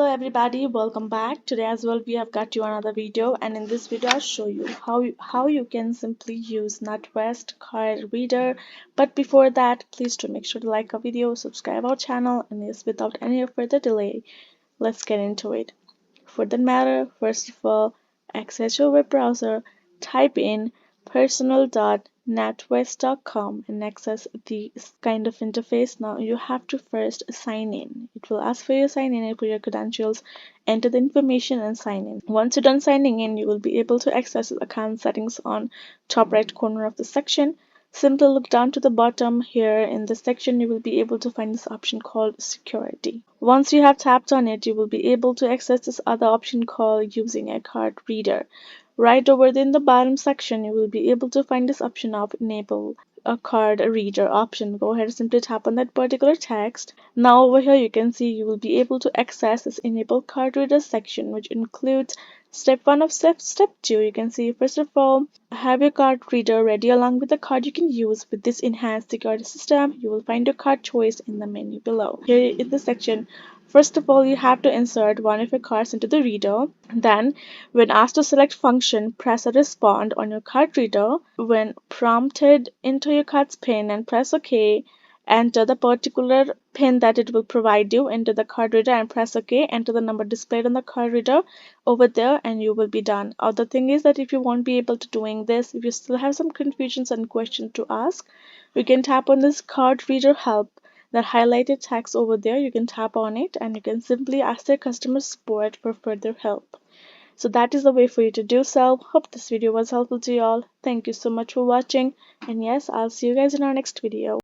Hello everybody, welcome back. Today as well we have got you another video, and in this video I'll show you how you can simply use NatWest card reader. But before that, please do make sure to like our video, subscribe our channel, and yes, without any further delay, let's get into it. For that matter, first of all, access your web browser, type in personal.natwest.com and access the kind of interface. Now you have to first sign in. It will ask for your sign in, put your credentials, enter the information and sign in. Once you're done signing in, you will be able to access the account settings on top right corner of the section. Simply look down to the bottom. Here in this section you will be able to find this option called security. Once you have tapped on it, you will be able to access this other option called using a card reader. Right over in the bottom section you will be able to find this option of enable a card reader option. Go ahead and simply tap on that particular text. Now over here you can see you will be able to access this enable card reader section, which includes step 1 of step 2. You can see, first of all, have your card reader ready along with the card you can use with this enhanced security system. You will find your card choice in the menu below. Here in this section, first of all, you have to insert one of your cards into the reader. Then, when asked to select function, press a respond on your card reader. When prompted, enter your card's PIN and press OK. Enter the particular PIN that it will provide you into the card reader and press OK. Enter the number displayed on the card reader over there and you will be done. Other thing is that if you won't be able to doing this, if you still have some confusions and questions to ask, you can tap on this card reader help, that highlighted text over there. You can tap on it and you can simply ask their customer support for further help. So that is the way for you to do so. Hope this video was helpful to you all. Thank you so much for watching, and yes, I'll see you guys in our next video.